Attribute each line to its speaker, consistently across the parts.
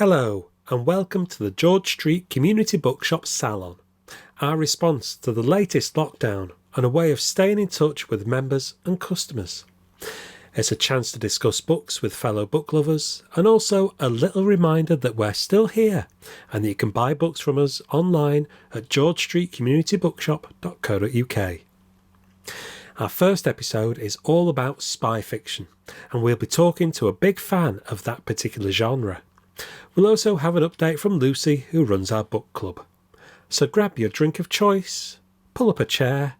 Speaker 1: Hello and welcome to the George Street Community Bookshop Salon, our response to the latest lockdown and a way of staying in touch with members and customers. It's a chance to discuss books with fellow book lovers and also a little reminder that we're still here and that you can buy books from us online at georgestreetcommunitybookshop.co.uk. Our first episode is all about spy fiction and we'll be talking to a big fan of that particular genre. We'll also have an update from Lucy, who runs our book club. So grab your drink of choice, pull up a chair,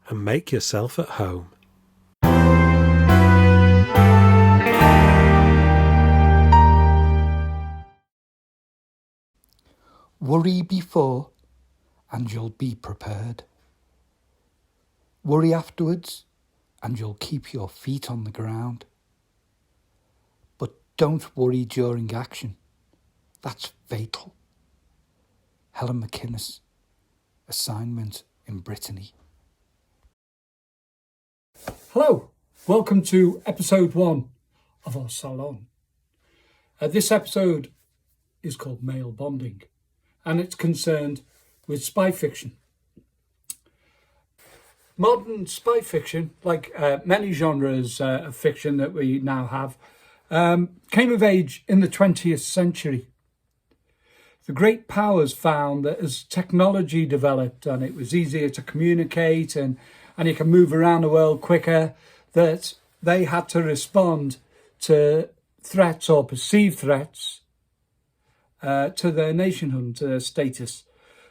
Speaker 1: and make yourself at home.
Speaker 2: Worry before, and you'll be prepared. Worry afterwards, and you'll keep your feet on the ground. But don't worry during action. That's fatal. Helen McInnes, Assignment in Brittany.
Speaker 3: Hello, welcome to episode 1 of our Salon. This episode is called Male Bonding and it's concerned with spy fiction. Modern spy fiction, like many genres of fiction that we now have, came of age in the 20th century. The great powers found that as technology developed and it was easier to communicate and you can move around the world quicker, that they had to respond to threats or perceived threats to their nationhood, to their status.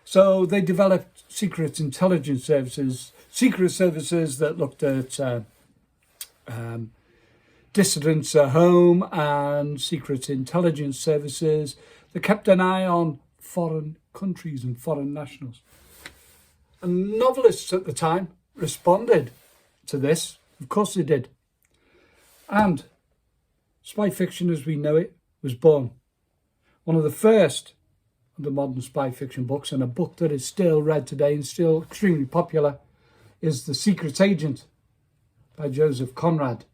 Speaker 3: So they developed secret intelligence services, secret services that looked at dissidents at home and secret intelligence services that kept an eye on foreign countries and foreign nationals. And novelists at the time responded to this. Of course they did. And spy fiction as we know it was born. One of the first of the modern spy fiction books, and a book that is still read today and still extremely popular, is The Secret Agent by Joseph Conrad.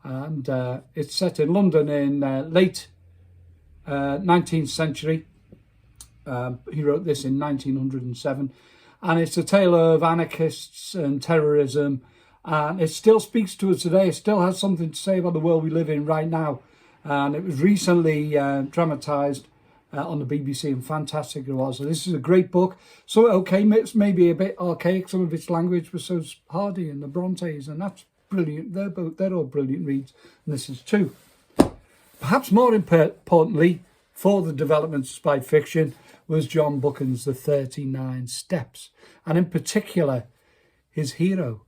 Speaker 3: And it's set in London in late 19th century. He wrote this in 1907, and it's a tale of anarchists and terrorism, and it still speaks to us today. It still has something to say about the world we live in right now, and it was recently dramatised on the BBC, and fantastic it was. So this is a great book. So okay, it's maybe a bit archaic, some of its language was so Hardy and the Brontes, and that's brilliant. They're all brilliant reads, and this is too. Perhaps more importantly for the development of spy fiction was John Buchan's The 39 Steps, and in particular his hero,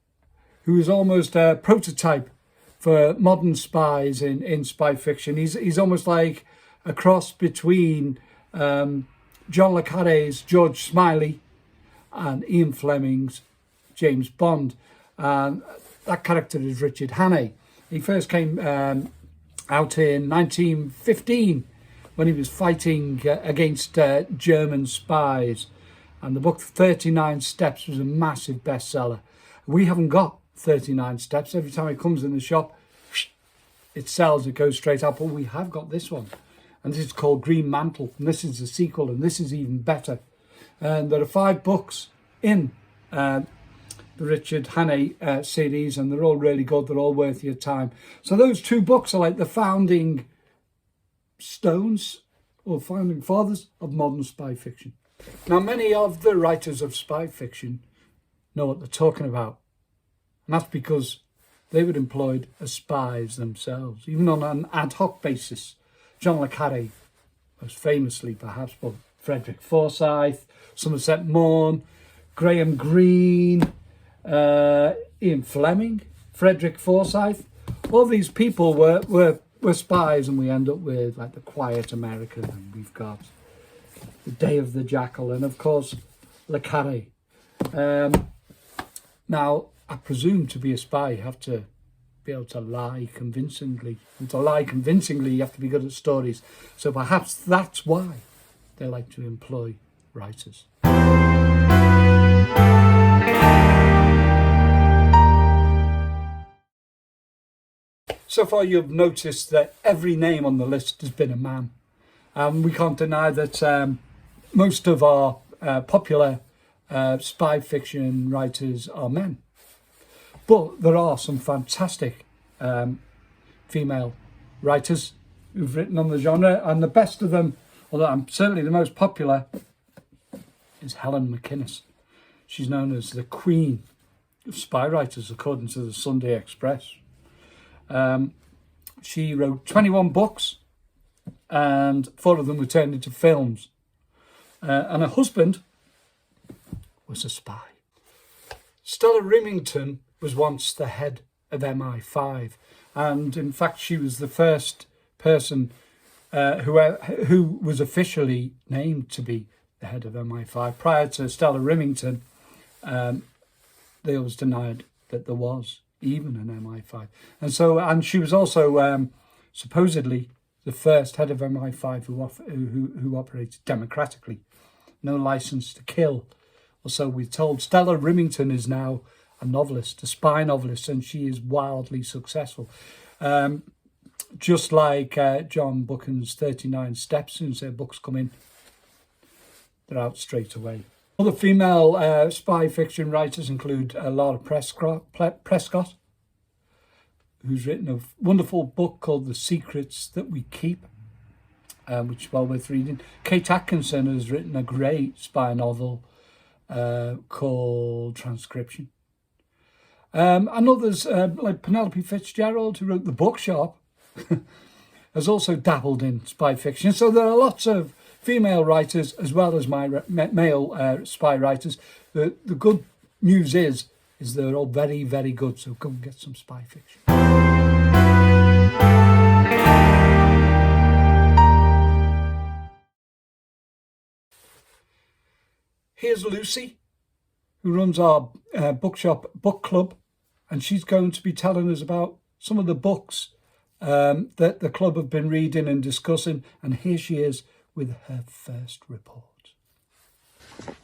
Speaker 3: who is almost a prototype for modern spies in spy fiction. He's almost like a cross between John le Carré's George Smiley and Ian Fleming's James Bond. And that character is Richard Hannam. He first came out in 1915 when he was fighting against German spies. And the book 39 Steps was a massive bestseller. We haven't got 39 Steps. Every time it comes in the shop, it sells, it goes straight up. But we have got this one. And this is called Green Mantle. And this is the sequel, and this is even better. And there are 5 books in the Richard Hannam series, and they're all really good. They're all worth your time. So those 2 books are like the founding stones or founding fathers of modern spy fiction. Now, many of the writers of spy fiction know what they're talking about, and that's because they were employed as spies themselves, even on an ad hoc basis. John le Carré, most famously perhaps, but Frederick Forsyth, Somerset Maugham, Graham Greene, Ian Fleming, Frederick Forsyth. All these people were spies, and we end up with like The Quiet American, and we've got The Day of the Jackal, and of course le Carré. Now, I presume to be a spy you have to be able to lie convincingly, and to lie convincingly you have to be good at stories. So perhaps that's why they like to employ writers. So far you've noticed that every name on the list has been a man. We can't deny that most of our popular spy fiction writers are men. But there are some fantastic female writers who've written on the genre, and the best of them, although certainly the most popular, is Helen McInnes. She's known as the queen of spy writers, according to the Sunday Express. She wrote 21 books, and 4 of them were turned into films. And her husband was a spy. Stella Rimington was once the head of MI5, and in fact she was the first person who was officially named to be the head of MI5. Prior to Stella Rimington, they always denied that there was even an MI5. And she was also supposedly the first head of MI5 who operated democratically. No license to kill, or so we're told. Stella Rimington is now a novelist, a spy novelist, and she is wildly successful. Just like John Buchan's 39 Steps, as soon as their books come in, they're out straight away. Other female spy fiction writers include Laura Prescott, who's written a wonderful book called The Secrets That We Keep, which is well worth reading. Kate Atkinson has written a great spy novel called Transcription. And others like Penelope Fitzgerald, who wrote The Bookshop, has also dabbled in spy fiction. So there are lots of female writers as well as male spy writers. The good news is they're all very, very good. So go and get some spy fiction. Here's Lucy, who runs our Bookshop Bookclub, and she's going to be telling us about some of the books that the club have been reading and discussing, and here she is with her first report.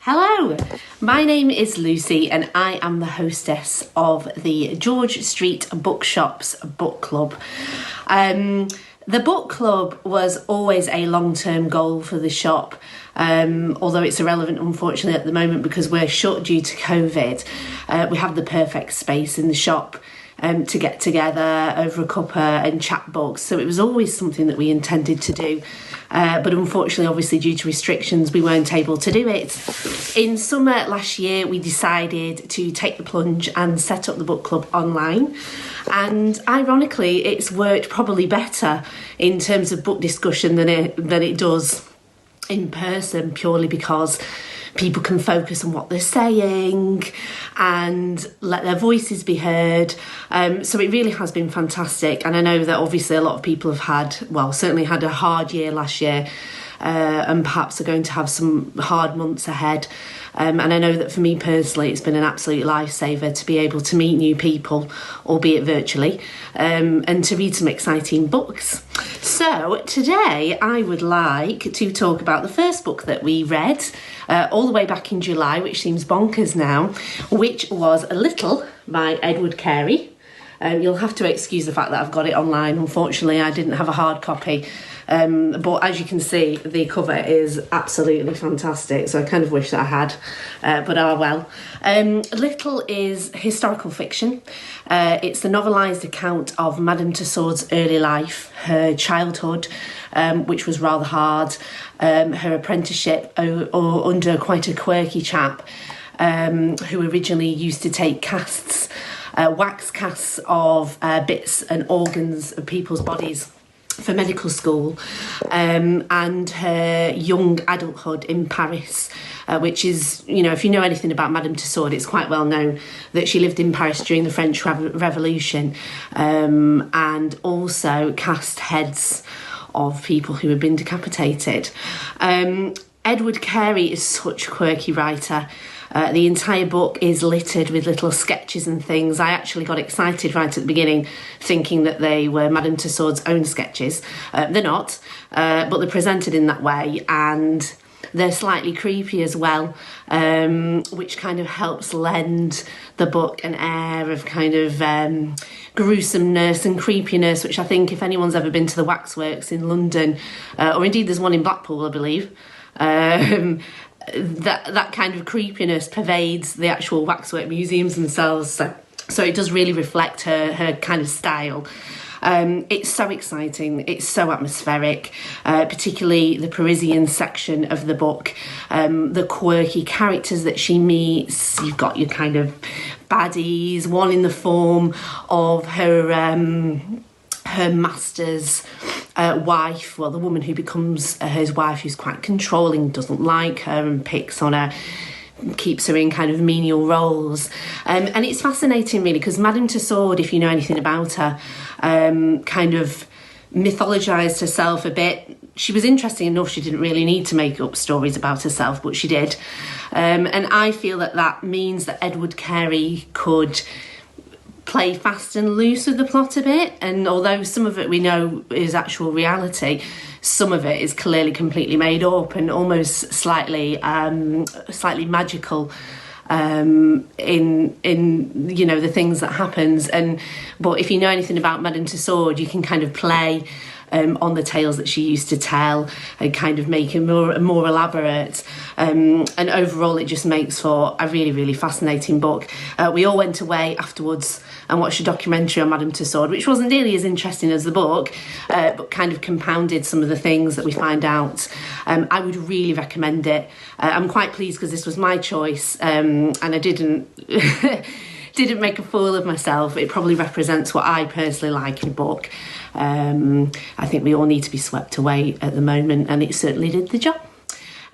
Speaker 4: Hello, my name is Lucy and I am the hostess of the George Street Bookshop's Book Club. The book club was always a long-term goal for the shop, although it's irrelevant unfortunately at the moment because we're shut due to COVID. We have the perfect space in the shop to get together over a cuppa and chat books, so it was always something that we intended to do. But unfortunately, obviously, due to restrictions, we weren't able to do it. In summer last year, we decided to take the plunge and set up the book club online. And ironically, it's worked probably better in terms of book discussion than it does in person, purely because people can focus on what they're saying and let their voices be heard. So it really has been fantastic. And I know that obviously a lot of people have certainly had a hard year last year and perhaps are going to have some hard months ahead. And I know that for me personally, it's been an absolute lifesaver to be able to meet new people, albeit virtually, and to read some exciting books. So today I would like to talk about the first book that we read all the way back in July, which seems bonkers now, which was Little by Edward Carey. You'll have to excuse the fact that I've got it online. Unfortunately, I didn't have a hard copy. But as you can see, the cover is absolutely fantastic, so I kind of wish that I had, but oh well. Little is historical fiction. It's the novelised account of Madame Tussauds' early life, her childhood, which was rather hard, her apprenticeship under quite a quirky chap who originally used to take casts, wax casts of bits and organs of people's bodies for medical school, and her young adulthood in Paris, which is, if you know anything about Madame Tussauds, it's quite well known that she lived in Paris during the French Revolution, and also cast heads of people who had been decapitated. Edward Carey is such a quirky writer. The entire book is littered with little sketches and things. I actually got excited right at the beginning, thinking that they were Madame Tussauds' own sketches. They're not, but they're presented in that way. And they're slightly creepy as well, which kind of helps lend the book an air of kind of gruesomeness and creepiness, which I think if anyone's ever been to the waxworks in London, or indeed there's one in Blackpool, I believe, that kind of creepiness pervades the actual waxwork museums themselves. So it does really reflect her kind of style. It's so exciting, it's so atmospheric, particularly the Parisian section of the book, the quirky characters that she meets. You've got your kind of baddies, one in the form of her master's wife, well, the woman who becomes his wife, who's quite controlling, doesn't like her and picks on her, keeps her in kind of menial roles. And it's fascinating, really, because Madame Tussaud, if you know anything about her, kind of mythologised herself a bit. She was interesting enough, she didn't really need to make up stories about herself, but she did. And I feel that means that Edward Carey could play fast and loose with the plot a bit, and although some of it we know is actual reality, some of it is clearly completely made up and almost slightly magical in you know the things that happens. But if you know anything about Madame Tussaud, you can kind of play on the tales that she used to tell and kind of make it more elaborate. And overall, it just makes for a really, really fascinating book. We all went away afterwards and watched a documentary on Madame Tussaud, which wasn't nearly as interesting as the book, but kind of compounded some of the things that we find out. I would really recommend it. I'm quite pleased because this was my choice, and I didn't didn't make a fool of myself. It probably represents what I personally like in a book. I think we all need to be swept away at the moment, and it certainly did the job.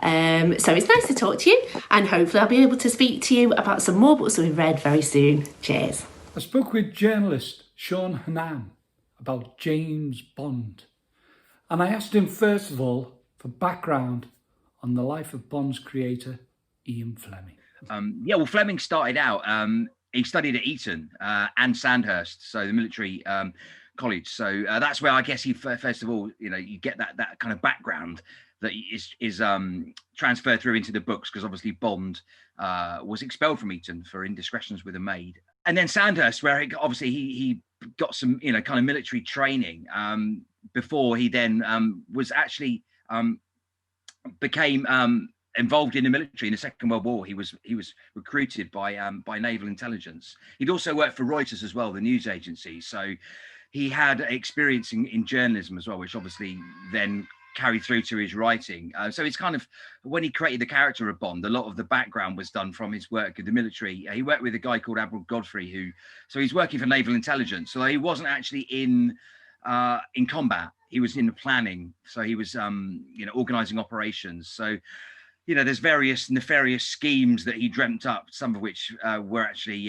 Speaker 4: So it's nice to talk to you, and hopefully I'll be able to speak to you about some more books that we've read very soon. Cheers.
Speaker 3: I spoke with journalist Sean Hannam about James Bond, and I asked him first of all for background on the life of Bond's creator, Ian Fleming.
Speaker 5: Well, Fleming started out, he studied at Eton and Sandhurst, so the military college. So that's where I guess he first of all, you get that kind of background that is transferred through into the books, because obviously Bond was expelled from Eton for indiscretions with a maid. And then Sandhurst, where obviously he got some kind of military training before he then was actually became involved in the military in the Second World War. He was recruited by naval intelligence. He'd also worked for Reuters as well, the news agency. So he had experience in journalism as well, which obviously then carried through to his writing. So it's kind of, when he created the character of Bond, a lot of the background was done from his work in the military. He worked with a guy called Admiral Godfrey, so he's working for naval intelligence. So he wasn't actually in combat. He was in the planning. So he was, organizing operations. So, there's various nefarious schemes that he dreamt up, some of which were actually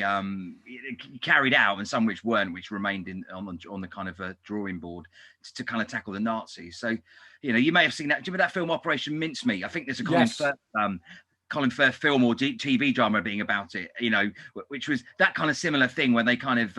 Speaker 5: carried out, and some which weren't, which remained on the kind of drawing board to kind of tackle the Nazis. So, you may have seen that. Do you remember that film Operation Mincemeat? I think there's a Colin Firth film or TV drama being about it, which was that kind of similar thing when they kind of,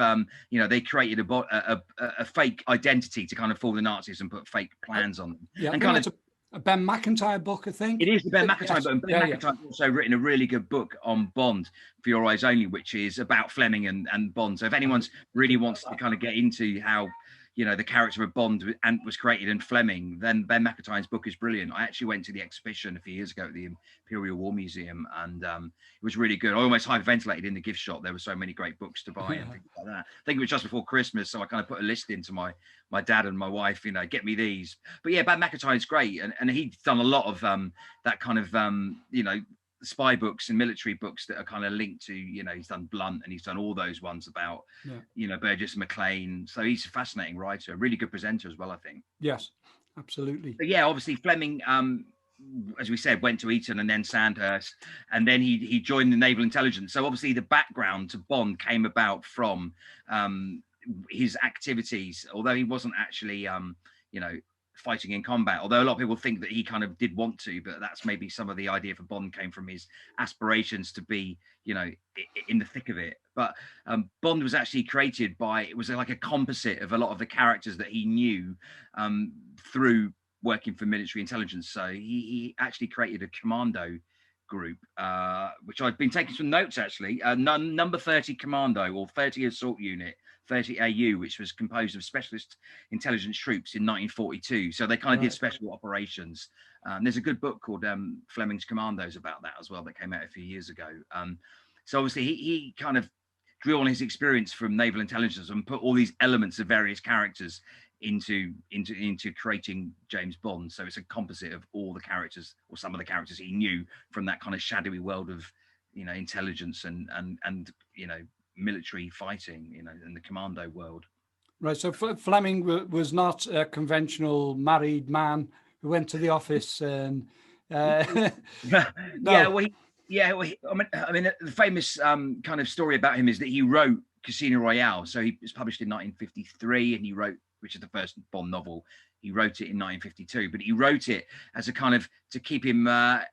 Speaker 5: they created a fake identity to kind of fool the Nazis and put fake plans on them.
Speaker 3: Yeah,
Speaker 5: and kind of
Speaker 3: a Ben McIntyre book, I think.
Speaker 5: It is the Ben McIntyre book. And Ben McIntyre's also written a really good book on Bond, For Your Eyes Only, which is about Fleming and Bond. So if anyone's really wants to kind of get into how, the character of Bond was created in Fleming, then Ben McIntyre's book is brilliant. I actually went to the exhibition a few years ago at the Imperial War Museum, and it was really good. I almost hyperventilated in the gift shop. There were so many great books to buy and things like that. I think it was just before Christmas, so I kind of put a list into my dad and my wife, get me these. But yeah, Ben McIntyre's great, and he's done a lot of that kind of spy books and military books that are kind of linked to, he's done Blunt, and he's done all those ones about Burgess and McLean. So he's a fascinating writer, a really good presenter as well, I think.
Speaker 3: Yes, absolutely.
Speaker 5: But yeah, obviously Fleming, as we said, went to Eton and then Sandhurst, and then he joined the naval intelligence. So obviously the background to Bond came about from his activities, although he wasn't actually fighting in combat, although a lot of people think that he kind of did want to, but that's maybe some of the idea for Bond came from his aspirations to be in the thick of it. But Bond was actually created it was like a composite of a lot of the characters that he knew through working for military intelligence. So he actually created a commando group, which I've been taking some notes actually. Number 30 Commando, or 30 Assault Unit, 30 AU, which was composed of specialist intelligence troops in 1942. So they kind of did special operations. There's a good book called Fleming's Commandos about that as well, that came out a few years ago. So obviously he kind of drew on his experience from naval intelligence and put all these elements of various characters into creating James Bond. So it's a composite of all the characters, or some of the characters he knew from that kind of shadowy world of, you know, intelligence and you know, military fighting, you know, in the commando world.
Speaker 3: Right. So Fleming was not a conventional married man who went to the office and no.
Speaker 5: I mean, the famous kind of story about him is that he wrote Casino Royale. So he was published in 1953, and he wrote, which is the first Bond novel. He wrote it in 1952, but he wrote it as a kind of, to keep him the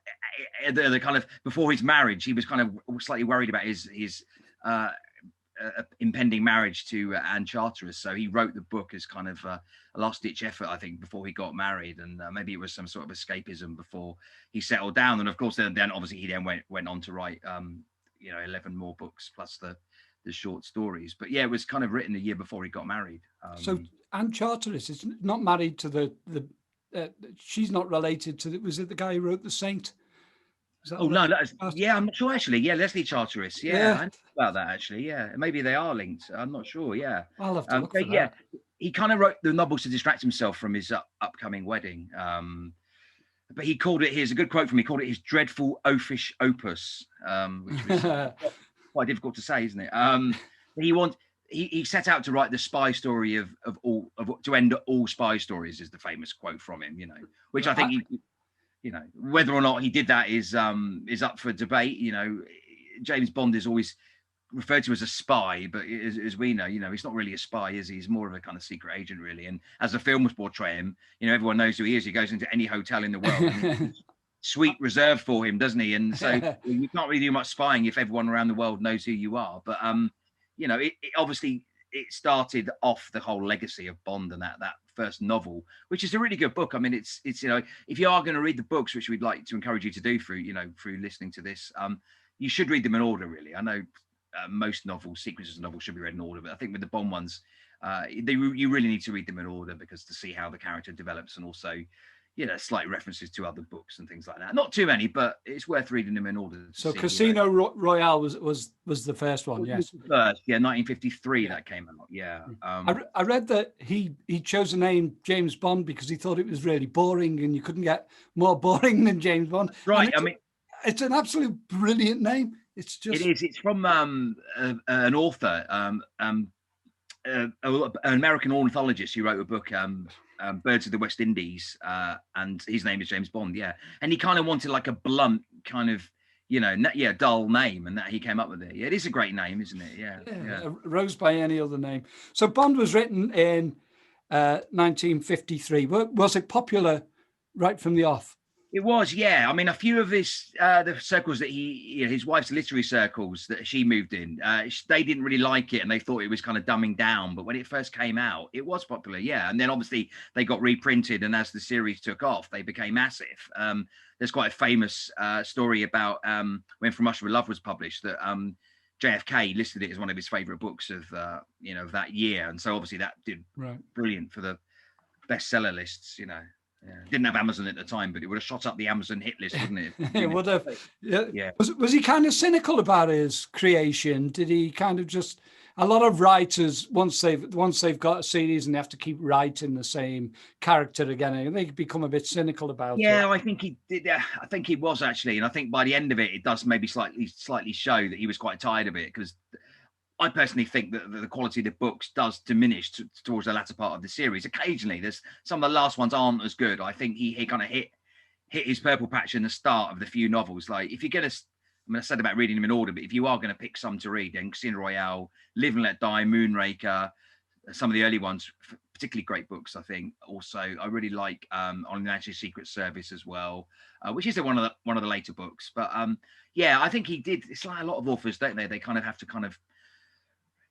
Speaker 5: kind of, before his marriage, he was kind of slightly worried about his impending marriage to Anne Charteris. So he wrote the book as kind of a last-ditch effort, I think, before he got married, and maybe it was some sort of escapism before he settled down. And of course, then obviously he then went on to write, you know, 11 more books plus the short stories. But yeah, it was kind of written a year before he got married.
Speaker 3: So Anne Charteris is not married to the she's not related to was it the guy who wrote The Saint?
Speaker 5: Oh no, yeah, I'm not sure actually. Yeah, Leslie Charteris. Yeah, I know about that actually. Yeah, maybe they are linked. I'm not sure. Yeah,
Speaker 3: I'll have to look for
Speaker 5: yeah,
Speaker 3: that.
Speaker 5: he kind of wrote the novels to distract himself from his upcoming wedding. But he called it. Here's a good quote from him. He called it his dreadful oafish opus, which was quite difficult to say, isn't it? He set out to write the spy story to end all spy stories, is the famous quote from him. You know, which I think you know, whether or not he did that is up for debate. You know, James Bond is always referred to as a spy, but as we know, you know, he's not really a spy, is he? He's more of a kind of secret agent, really. And as the films portray him, you know, everyone knows who he is. He goes into any hotel in the world, and suite reserved for him, doesn't he? And so you can't really do much spying if everyone around the world knows who you are. But you know, it obviously it started off the whole legacy of Bond and that first novel, which is a really good book. I mean, it's you know, if you are going to read the books, which we'd like to encourage you to do through listening to this, you should read them in order, really. I know most novels, sequences of novels should be read in order, but I think with the Bond ones, you really need to read them in order, because to see how the character develops, and also, you know, slight references to other books and things like that. Not too many, but it's worth reading them in order.
Speaker 3: So Casino Royale was the first one, yes.
Speaker 5: First, yeah, 1953 that came out. Yeah.
Speaker 3: I read that he chose the name James Bond because he thought it was really boring, and you couldn't get more boring than James Bond.
Speaker 5: Right. I mean,
Speaker 3: it's an absolute brilliant name. It's just.
Speaker 5: It is. It's from an author, an American ornithologist who wrote a book, Birds of the West Indies, and his name is James Bond. Yeah, and he kind of wanted like a blunt kind of, you know, dull name, and that he came up with it. Yeah, it is a great name, isn't it? Yeah.
Speaker 3: Rose by any other name. So Bond was written in 1953. Was it popular right from the off?
Speaker 5: It was, yeah. I mean, a few of his the circles that his wife's literary circles that she moved in, they didn't really like it, and they thought it was kind of dumbing down. But when it first came out, it was popular, yeah. And then obviously they got reprinted, and as the series took off, they became massive. There's quite a famous story about when From Russia with Love was published, that JFK listed it as one of his favorite books of of that year, and so obviously that did brilliant for the bestseller lists, you know. Yeah. Didn't have Amazon at the time, but it would have shot up the Amazon hit list, wouldn't it?
Speaker 3: It would have.
Speaker 5: Yeah.
Speaker 3: Was he kind of cynical about his creation? Did he kind of just? A lot of writers, once they've got a series and they have to keep writing the same character again, they become a bit cynical about it.
Speaker 5: Yeah, I think he did. I think he was actually, and I think by the end of it, it does maybe slightly show that he was quite tired of it, because I personally think that the quality of the books does diminish towards the latter part of the series. Occasionally, there's some of the last ones aren't as good. I think he kind of hit his purple patch in the start of the few novels. Like, if you're going to, I mean, I said about reading them in order, but if you are going to pick some to read, then Casino Royale, Live and Let Die, Moonraker, some of the early ones, particularly great books, I think. Also, I really like On the National Secret Service as well, which is one of the later books. But yeah, I think he did. It's like a lot of authors, don't they? They kind of have to kind of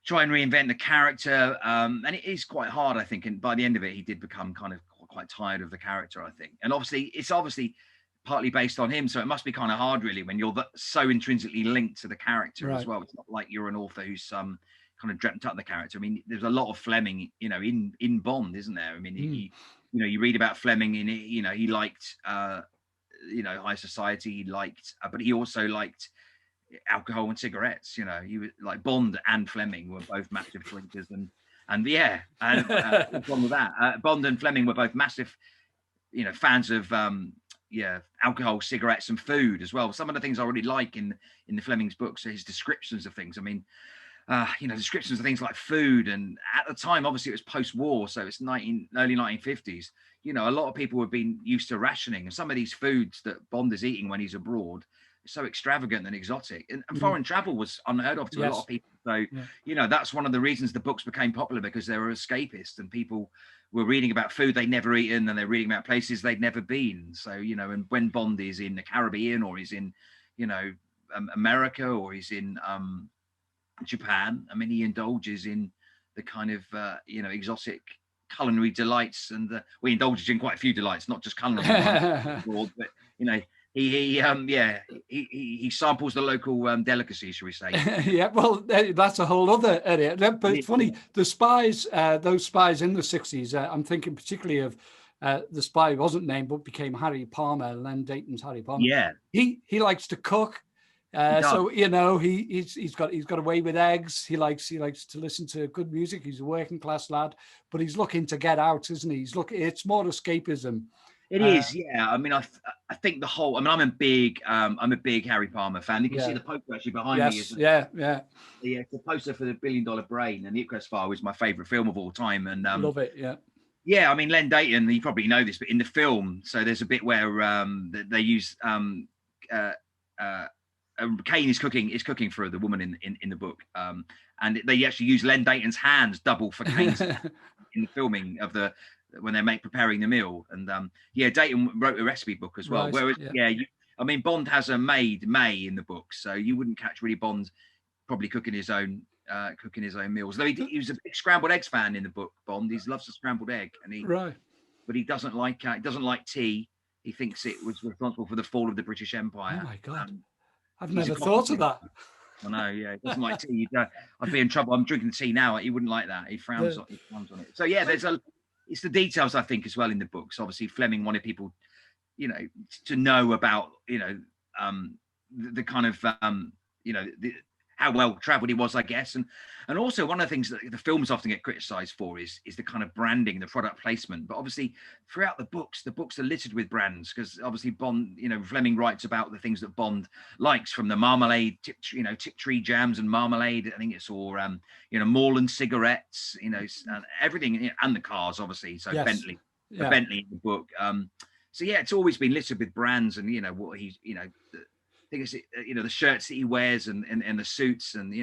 Speaker 5: try and reinvent the character, and it is quite hard, I think. And by the end of it, he did become kind of quite tired of the character, I think. And it's obviously partly based on him, so it must be kind of hard, really, when you're so intrinsically linked to the character as well. It's not like you're an author who's kind of dreamt up the character. I mean, there's a lot of Fleming, in Bond, isn't there? I mean, you read about Fleming in it. He liked, high society. He liked, but he also liked alcohol and cigarettes. He was like Bond and Fleming were both massive drinkers, and wrong with that. Bond and Fleming were both massive, fans of alcohol, cigarettes, and food as well. Some of the things I really like in the Fleming's books are his descriptions of things. I mean, descriptions of things like food, and at the time, obviously, it was post-war, so it's early 1950s. A lot of people have been used to rationing, and some of these foods that Bond is eating when he's abroad are so extravagant and exotic, and foreign travel was unheard of to a lot of people. So, that's one of the reasons the books became popular, because they were escapist, and people were reading about food they'd never eaten, and they're reading about places they'd never been. So, and when Bond is in the Caribbean, or he's in, America, or he's in Japan, I mean, he indulges in the kind of, exotic culinary delights, and he indulges in quite a few delights, not just culinary ones, but, he samples the local delicacy, shall we say?
Speaker 3: Yeah, well, that's a whole other area. But it's funny, the spies, those spies in the 60s. I'm thinking particularly of the spy who wasn't named but became Harry Palmer, Len Dayton's Harry Palmer.
Speaker 5: Yeah,
Speaker 3: he likes to cook. So he's got away with eggs. He likes to listen to good music. He's a working class lad, but he's looking to get out, isn't he? It's more escapism.
Speaker 5: It is, yeah. I mean, I think the whole. I mean, I'm a big Harry Palmer fan. You can see the poster actually behind me.
Speaker 3: Yeah.
Speaker 5: It's a poster for the $1 Billion Brain, and the Ipcress File was my favourite film of all time. And
Speaker 3: love it, yeah.
Speaker 5: Yeah, I mean, Len Dayton, you probably know this, but in the film, so there's a bit where they use Kane is cooking for the woman in the book, and they actually use Len Dayton's hands double for Kane's in the filming of when they're preparing the meal. And Dayton wrote a recipe book as well.
Speaker 3: Right,
Speaker 5: whereas Bond has a maid, May, in the book, so you wouldn't catch really Bond probably cooking his own meals. Though he was a big scrambled eggs fan in the book. Bond, he loves a scrambled egg, but he doesn't like tea. He thinks it was responsible for the fall of the British Empire.
Speaker 3: Oh my God. I've never thought of that.
Speaker 5: I know, yeah. He doesn't like tea. I'd be in trouble. I'm drinking tea now. He wouldn't like that. He frowns on it. So yeah, it's the details, I think, as well in the books. Obviously, Fleming wanted people, to know about, the kind of, how well travelled he was, I guess. And also one of the things that the films often get criticised for is the kind of branding, the product placement. But obviously throughout the books are littered with brands, because obviously Bond, Fleming writes about the things that Bond likes, from the marmalade, Tiptree jams and marmalade. I think it's all, Moreland cigarettes, everything, and the cars, obviously. So yes. Bentley in the book. So yeah, it's always been littered with brands, and what he's, I think it's the shirts that he wears and the suits, and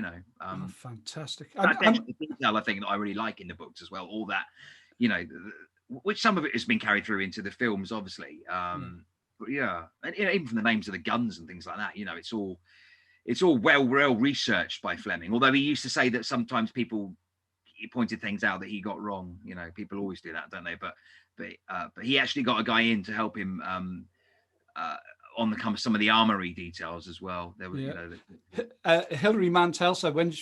Speaker 3: fantastic.
Speaker 5: That's the detail, I think, that I really like in the books as well. All that, which some of it has been carried through into the films, obviously. But yeah, and even from the names of the guns and things like that, it's all well researched by Fleming. Although he used to say that sometimes he pointed things out that he got wrong. People always do that, don't they? But he actually got a guy in to help him. On some of the armory details as well. There was,
Speaker 3: Hilary Mantel said when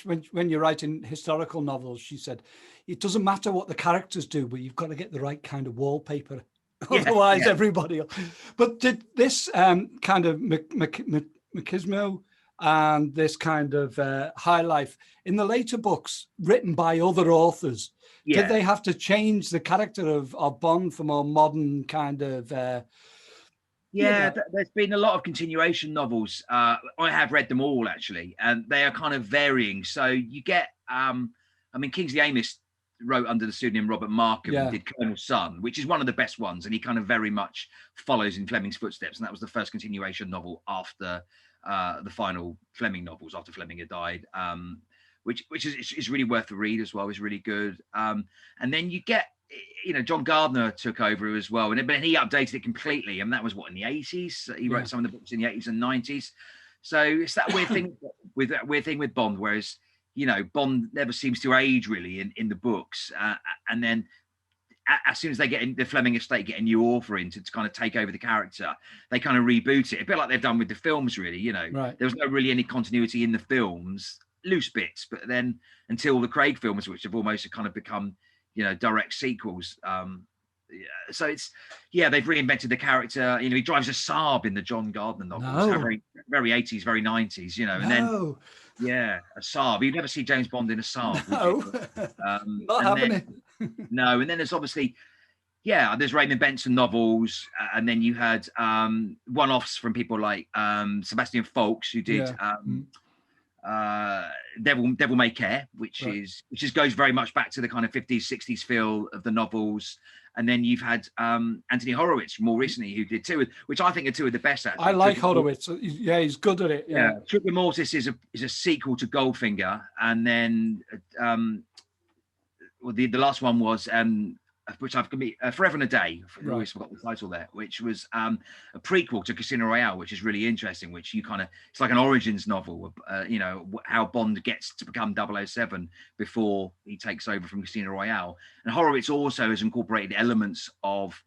Speaker 3: you're writing historical novels, she said it doesn't matter what the characters do, but you've got to get the right kind of wallpaper. Otherwise, everybody else. But did this kind of machismo and this kind of high life in the later books written by other authors? Did they have to change the character of Bond for more modern kind of?
Speaker 5: There's been a lot of continuation novels. I have read them all, actually, and they are kind of varying. So you get, Kingsley Amis wrote under the pseudonym Robert Markham and did Colonel's Son, which is one of the best ones, and he kind of very much follows in Fleming's footsteps, and that was the first continuation novel after the final Fleming novels, after Fleming had died, which is really worth the read as well. Is really good. And then you get, John Gardner took over as well, but he updated it completely, and that was in the 80s. He wrote some of the books in the 80s and 90s. So it's that weird thing with Bond, whereas Bond never seems to age really in the books, and then as soon as they get in, the Fleming estate get a new author in to kind of take over the character, they kind of reboot it a bit like they've done with the films, really. You know,
Speaker 3: Right.
Speaker 5: there was no really any continuity in the films, loose bits, but then until the Craig films, which have almost kind of become, you know, direct sequels. So it's, yeah, they've reinvented the character. You know, he drives a Saab in the John Gardner novels.
Speaker 3: No.
Speaker 5: Very, very 80s, very 90s, you know, and then,
Speaker 3: No.
Speaker 5: yeah, a Saab. You'd never see James Bond in a Saab.
Speaker 3: No. Not
Speaker 5: and
Speaker 3: having
Speaker 5: then,
Speaker 3: it.
Speaker 5: No, and then there's obviously, yeah, there's Raymond Benson novels, and then you had one-offs from people like Sebastian Faulks, who did Devil May Care, which goes very much back to the kind of 50s, 60s feel of the novels. And then you've had Anthony Horowitz more recently, who did two, which I think are two of the best. Actually.
Speaker 3: I like Horowitz. Yeah, he's good at it. Yeah.
Speaker 5: Trigger Mortis is a sequel to Goldfinger, and then the last one was which I've Forever and a Day. I always forgot the title there, which was a prequel to Casino Royale, which is really interesting. Which it's like an origins novel. You know, how Bond gets to become 007 before he takes over from Casino Royale. And Horowitz also has incorporated elements of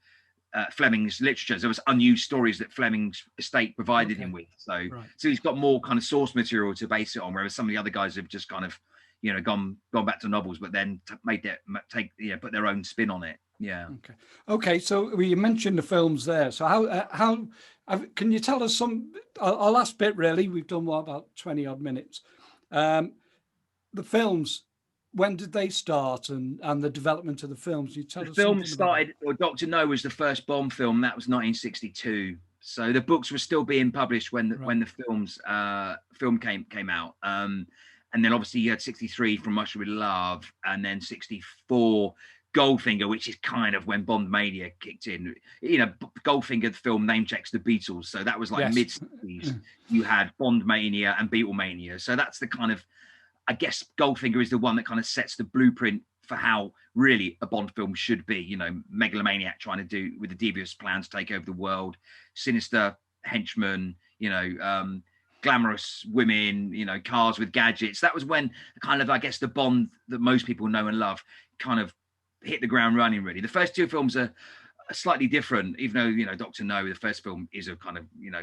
Speaker 5: Fleming's literature. There was unused stories that Fleming's estate provided him with. So he's got more kind of source material to base it on, whereas some of the other guys have just kind of, you know, gone back to novels, but then put their own spin on it. Yeah.
Speaker 3: Okay. So you mentioned the films there. So how can you tell us some? Our last bit, really. We've done about 20 odd minutes. The films. When did they start, and the development of the films? You tell us.
Speaker 5: The film started. Or Dr. No was the first Bond film. That was 1962. So the books were still being published when the film came out. And then obviously you had 63 From Russia with Love, and then 64 Goldfinger, which is kind of when Bond Mania kicked in. You know, Goldfinger, the film, name checks the Beatles. So that was like mid-60s. You had Bond Mania and Beatlemania. So that's the kind of, I guess Goldfinger is the one that kind of sets the blueprint for how really a Bond film should be. You know, megalomaniac trying to do with the devious plan to take over the world, sinister henchman, you know, glamorous women, you know, cars with gadgets. That was when kind of, I guess, the Bond that most people know and love kind of hit the ground running, really. The first two films are slightly different, even though, you know, Dr. No, the first film, is a kind of, you know,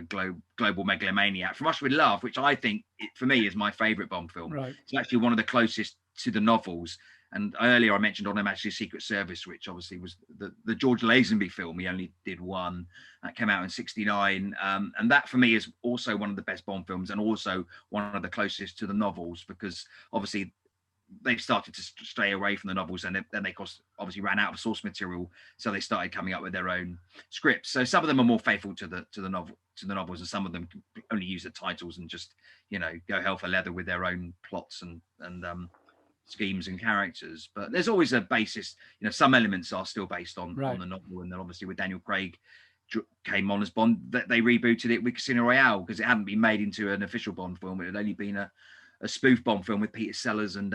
Speaker 5: global megalomaniac. From Russia with Love, which I think, for me, is my favourite Bond film. It's actually one of the closest to the novels. And earlier I mentioned On Her Majesty's Secret Service, which obviously was the George Lazenby film. He only did one. That came out in 69. And that for me is also one of the best Bond films, and also one of the closest to the novels, because obviously they started to stray away from the novels, and then they obviously ran out of source material. So they started coming up with their own scripts. So some of them are more faithful to the novels, and some of them only use the titles and just, you know, go hell for leather with their own plots and schemes and characters. But there's always a basis, you know, some elements are still based on the novel. And then obviously with Daniel Craig came on as Bond, they rebooted it with Casino Royale, because it hadn't been made into an official Bond film. It had only been a spoof Bond film with Peter Sellers and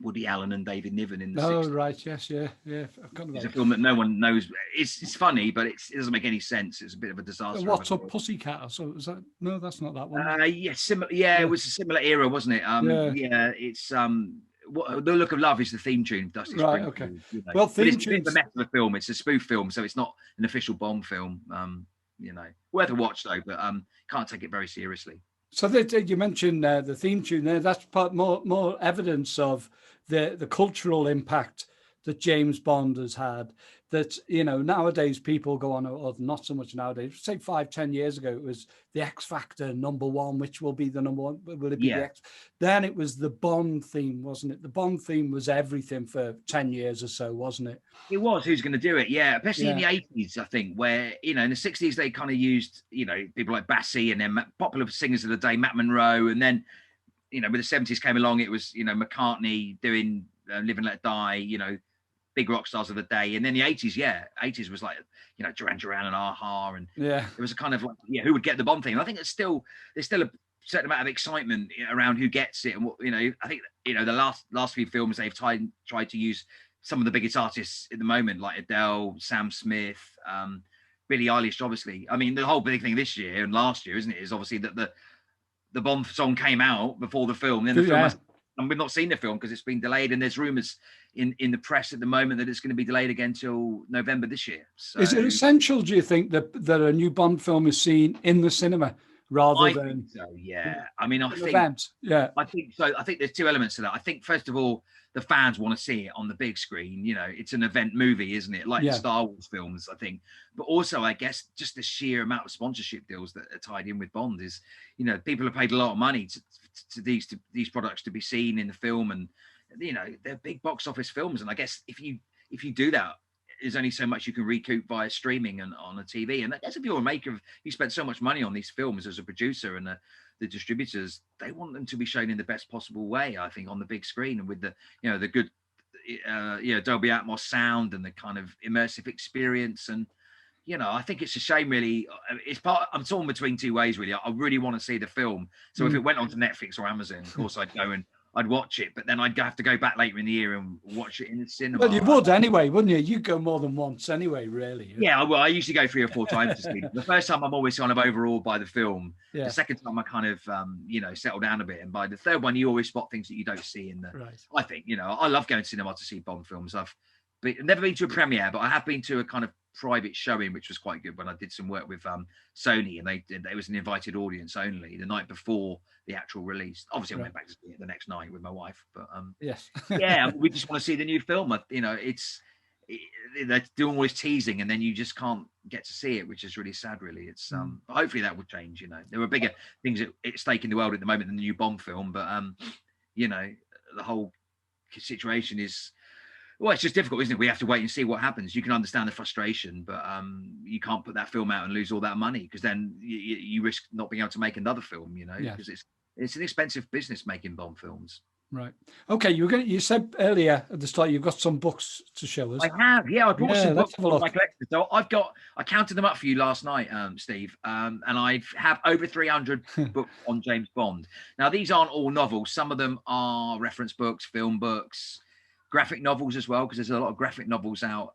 Speaker 5: Woody Allen and David Niven in the 60s.
Speaker 3: I've got
Speaker 5: it's a film that no one knows. It's funny, but it doesn't make any sense. It's a bit of a disaster.
Speaker 3: What's Up, Pussycat? So is that? No, that's not that one.
Speaker 5: It was a similar era, wasn't it? It's The Look of Love is the theme tune of Dusty Springfield. You know.
Speaker 3: Well,
Speaker 5: it's a bit of a mess of a film. It's a spoof film, so it's not an official Bond film. You know, worth a watch though, but can't take it very seriously.
Speaker 3: So you mentioned the theme tune there. That's more evidence of the cultural impact that James Bond has had. That, you know, nowadays people go on, or not so much nowadays. Say 5-10 years ago, it was the X Factor #1. Which will be the number one? Will it be the X? Then it was the Bond theme, wasn't it? The Bond theme was everything for 10 years or so, wasn't it?
Speaker 5: It was. Who's going to do it? Yeah, especially in the 80s, I think, where, you know, in the 60s they kind of used, you know, people like Bassey, and then popular singers of the day, Matt Monro, and then, you know, with the 70s came along, it was, you know, McCartney doing Live and Let Die, you know, big rock stars of the day. And then the 80s was like, you know, Duran Duran and Aha, and it was a kind of like, who would get the Bond theme? I think there's still a certain amount of excitement around who gets it, and what, you know, I think, you know, the last few films they've tried to use some of the biggest artists at the moment, like Adele, Sam Smith, Billie Eilish, obviously. I mean, the whole big thing this year and last year, isn't it, is obviously that the Bond song came out before the film, then the film and we've not seen the film because it's been delayed, and there's rumours in the press at the moment that it's going to be delayed again till November this year. So,
Speaker 3: is it essential, do you think, that a new Bond film is seen in the cinema rather than
Speaker 5: think so? Yeah, I mean, I think
Speaker 3: event? Yeah,
Speaker 5: I think so. I think there's two elements to that. I think first of all, the fans want to see it on the big screen. You know, it's an event movie, isn't it? Like the Star Wars films, I think. But also, I guess, just the sheer amount of sponsorship deals that are tied in with Bond is, you know, people have paid a lot of money to these products to be seen in the film, and you know, they're big box office films. And I guess if you do that, there's only so much you can recoup via streaming and on a TV. And that's if you're a maker, you spent so much money on these films as a producer, and the distributors, they want them to be shown in the best possible way, I think, on the big screen, and with the, you know, the good Dolby Atmos sound and the kind of immersive experience. And you know, I think it's a shame, really. I'm torn between two ways, really. I really want to see the film, so if it went onto Netflix or Amazon, of course I'd go and I'd watch it, but then I'd have to go back later in the year and watch it in the cinema.
Speaker 3: Well, you would anyway, wouldn't you? You'd go more than once anyway, really.
Speaker 5: Yeah, well, I usually go 3 or 4 times to see it. The first time I'm always kind of overawed by the film.
Speaker 3: Yeah.
Speaker 5: The second time I kind of, you know, settle down a bit. And by the third one, you always spot things that you don't see in the...
Speaker 3: Right.
Speaker 5: I think, you know, I love going to cinema to see Bond films. I've never been to a premiere, but I have been to a kind of private showing, which was quite good, when I did some work with Sony, and it was an invited audience only the night before the actual release. Obviously, I went back to see it the next night with my wife, but
Speaker 3: yes,
Speaker 5: yeah, we just want to see the new film. You know, they're doing all this teasing, and then you just can't get to see it, which is really sad, really. It's but hopefully that will change. You know, there are bigger things at stake in the world at the moment than the new Bond film, but you know, the whole situation is, well, it's just difficult, isn't it? We have to wait and see what happens. You can understand the frustration, but you can't put that film out and lose all that money, because then you risk not being able to make another film, you know, because it's an expensive business making Bond films.
Speaker 3: Right. Okay. You said earlier at the start you've got some books to show us.
Speaker 5: I have. Yeah, I brought some books
Speaker 3: from
Speaker 5: my collection. So I counted them up for you last night, Steve, and I have over 300 books on James Bond. Now, these aren't all novels. Some of them are reference books, film books, graphic novels as well, because there's a lot of graphic novels out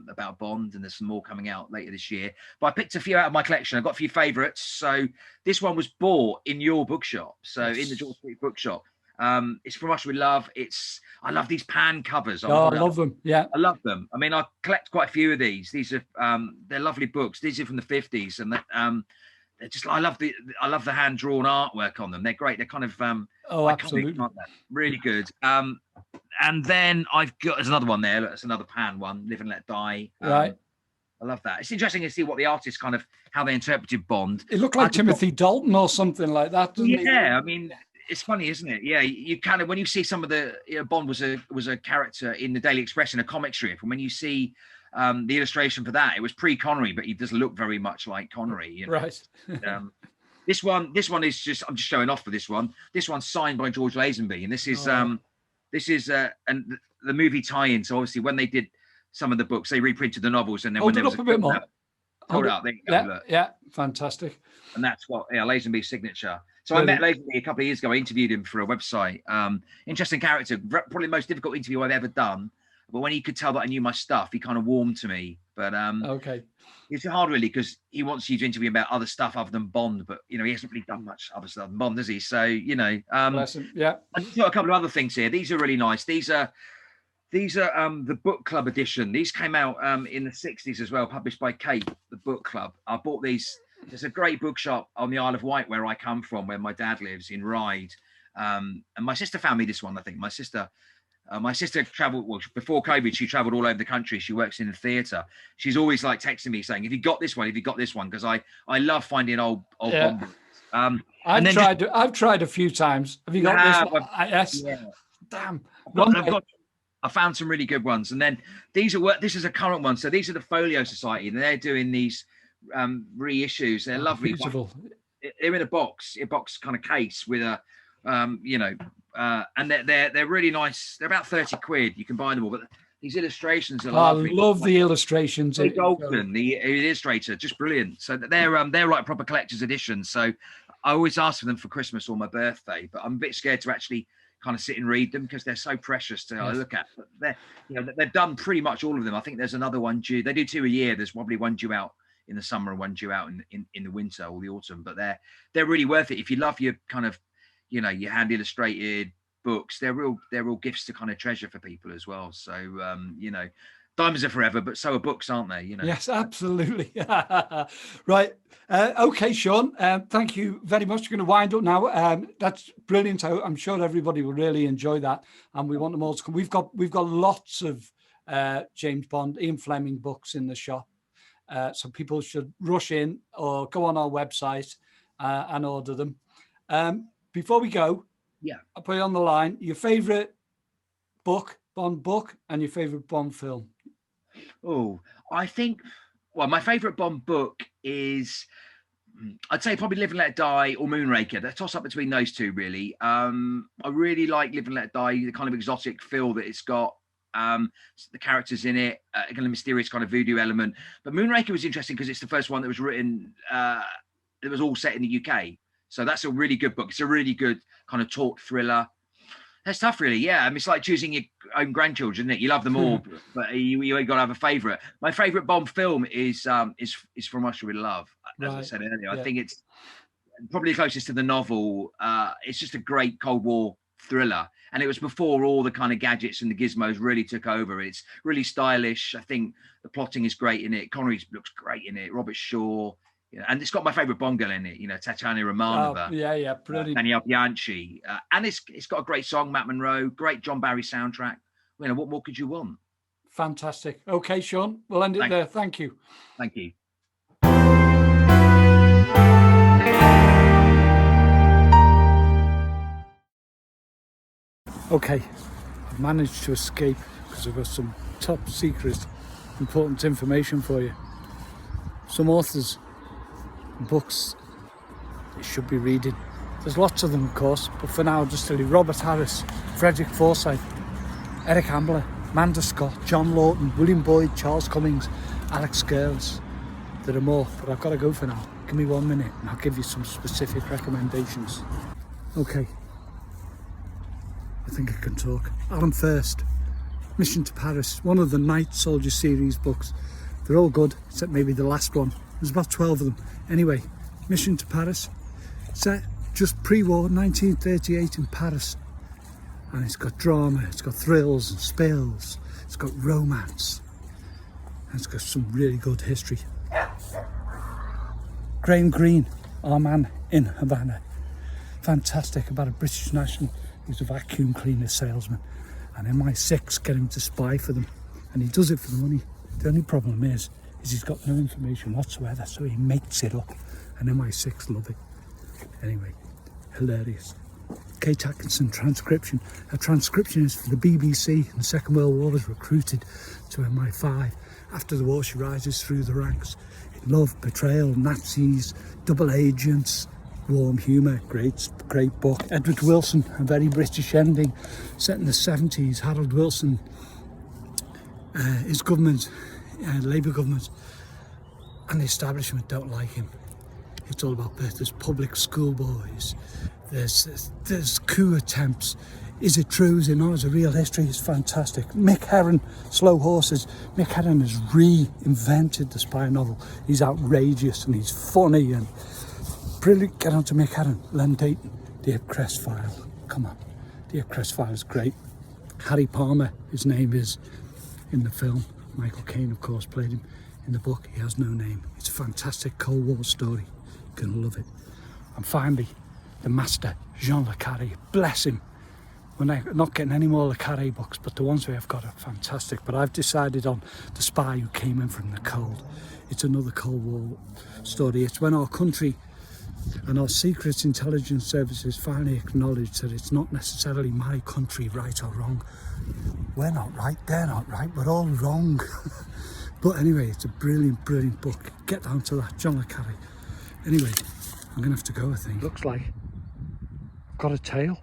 Speaker 5: about Bond, and there's some more coming out later this year. But I picked a few out of my collection. I've got a few favourites. So this one was bought in your bookshop, so in the George Street Bookshop. It's From Us We Love. I love these pan covers.
Speaker 3: I love them. Yeah,
Speaker 5: I love them. I mean, I collect quite a few of these. These are they're lovely books. These are from the 50s, and they're just, I love the hand drawn artwork on them. They're great. They're kind of
Speaker 3: absolutely,
Speaker 5: really good. And then there's another one there. Look, that's another pan one, Live and Let Die.
Speaker 3: Right.
Speaker 5: I love that. It's interesting to see what the artists how they interpreted Bond.
Speaker 3: It looked like Timothy Dalton or something like that, doesn't it?
Speaker 5: Yeah, I mean, it's funny, isn't it? Yeah, you kind of, when you see some of the, Bond was a character in the Daily Express in a comic strip, and when you see the illustration for that, it was pre-Connery, but he does look very much like Connery, you know?
Speaker 3: Right.
Speaker 5: This one is just, I'm just showing off for this one. This one's signed by George Lazenby, and this is and the movie tie-in. So obviously, when they did some of the books, they reprinted the novels, and then when there was
Speaker 3: a bit more.
Speaker 5: Hold it up, there you go. Look.
Speaker 3: Yeah, fantastic.
Speaker 5: And that's what Lazenby's signature. So I met Lazenby a couple of years ago. I interviewed him for a website. Interesting character, probably the most difficult interview I've ever done. But when he could tell that I knew my stuff, he kind of warmed to me. But
Speaker 3: okay,
Speaker 5: it's hard, really, because he wants you to interview him about other stuff other than Bond. But he hasn't really done much other stuff than Bond, has he? So
Speaker 3: bless him. Yeah.
Speaker 5: I've got a couple of other things here. These are really nice. These are the Bookclub edition. These came out in the 60s as well, published by Kate, the Bookclub. I bought these. There's a great bookshop on the Isle of Wight where I come from, where my dad lives in Ryde. And my sister found me this one, I think. My sister traveled, well, before COVID, she traveled all over the country. She works in the theatre. She's always like texting me saying, have you got this one? Have you got this one? Because I love finding old Bond books.
Speaker 3: I've tried a few times. Have you got this one? Yes. Yeah. Damn.
Speaker 5: I found some really good ones. And then this is a current one. So these are the Folio Society, and they're doing these reissues. They're lovely.
Speaker 3: Beautiful.
Speaker 5: They're in a box kind of case with a and they're really nice. They're about 30 quid. You can buy them all, but these illustrations are lovely.
Speaker 3: I love the illustrations.
Speaker 5: Dalton, the illustrator, just brilliant. So they're like proper collector's editions. So I always ask for them for Christmas or my birthday, but I'm a bit scared to actually kind of sit and read them because they're so precious to look at. But they've done pretty much all of them. I think there's another one due. They do 2 a year. There's probably one due out in the summer and one due out in the winter or the autumn. But they're really worth it if you love your kind of your hand illustrated books, they're real gifts to kind of treasure for people as well. So diamonds are forever, but so are books, aren't they?
Speaker 3: Yes, absolutely. Right. Okay, Sean. Thank you very much. We're going to wind up now. That's brilliant. I'm sure everybody will really enjoy that, and we want them all to come. We've got lots of James Bond, Ian Fleming books in the shop, so people should rush in or go on our website and order them. Before we go, I'll put you on the line. Your favourite Bond book, and your favourite Bond film.
Speaker 5: Oh, I think, my favourite Bond book is, I'd say probably Live and Let Die or Moonraker. They're toss up between those two, really. I really like Live and Let Die, the kind of exotic feel that it's got, the characters in it, kind of mysterious kind of voodoo element. But Moonraker was interesting because it's the first one that was written, it was all set in the UK. So that's a really good book. It's a really good kind of taut thriller. That's tough, really. Yeah, I mean, it's like choosing your own grandchildren, isn't it? You love them all, but you ain't got to have a favourite. My favourite Bond film is From Russia with Love, as I said earlier. I think it's probably closest to the novel. It's just a great Cold War thriller, and it was before all the kind of gadgets and the gizmos really took over. It's really stylish. I think the plotting is great in it. Connery looks great in it. Robert Shaw. And it's got my favourite Bond girl in it, Tatiana Romanova.
Speaker 3: Brilliant.
Speaker 5: Danielle Bianchi. And it's got a great song, Matt Monro, great John Barry soundtrack. What more could you want?
Speaker 3: Fantastic. Okay, Sean, we'll end it there. Thank you.
Speaker 5: Thank you.
Speaker 3: Okay, I've managed to escape because I've got some top secret, important information for you. Some authors, books you should be reading. There's lots of them, of course, but for now I'll just tell you: Robert Harris, Frederick Forsyth, Eric Ambler, Amanda Scott, John Lawton, William Boyd, Charles Cummings, Alex Girls. There are more, but I've got to go for now. Give me 1 minute and I'll give you some specific recommendations. Okay, I think I can talk. Alan First, Mission to Paris, one of the Night Soldier series books. They're all good, except maybe the last one. There's about 12 of them. Anyway, Mission to Paris, set just pre-war, 1938 in Paris. And it's got drama, it's got thrills and spills, it's got romance, and it's got some really good history. Graham Greene, Our Man in Havana. Fantastic, about a British national who's a vacuum cleaner salesman. And MI6 get him to spy for them. And he does it for the money. The only problem is he's got no information whatsoever, so he makes it up, and MI6 love it. Anyway, hilarious. Kate Atkinson, transcription. A transcriptionist for the BBC in the Second World War was recruited to MI5. After the war, she rises through the ranks in love, betrayal, Nazis, double agents, warm humour. Great book. Edward Wilson, A Very British Ending, set in the 70s. Harold Wilson, his government, Labour government, and the establishment don't like him. It's all about birth. There's public schoolboys, there's coup attempts. Is it true? Is it not? Is it real history? It's fantastic. Mick Herron, Slow Horses. Mick Herron has reinvented the spy novel. He's outrageous and he's funny and brilliant. Get on to Mick Herron. Len Dayton, The Ipcress File. Come on, The Ipcress File is great. Harry Palmer, his name is in the film. Michael Caine, of course, played him. In the book, he has no name. It's a fantastic Cold War story. You're going to love it. And finally, the master, Jean Le Carré. Bless him. We're not getting any more Le Carré books, but the ones we have got are fantastic. But I've decided on The Spy Who Came In From the Cold. It's another Cold War story. It's when our country and our secret intelligence services finally acknowledge that it's not necessarily my country, right or wrong. We're not right, they're not right, we're all wrong. But anyway, it's a brilliant, brilliant book. Get down to that, John Le Carré. Anyway, I'm going to have to go, I think. Looks like I've got a tail.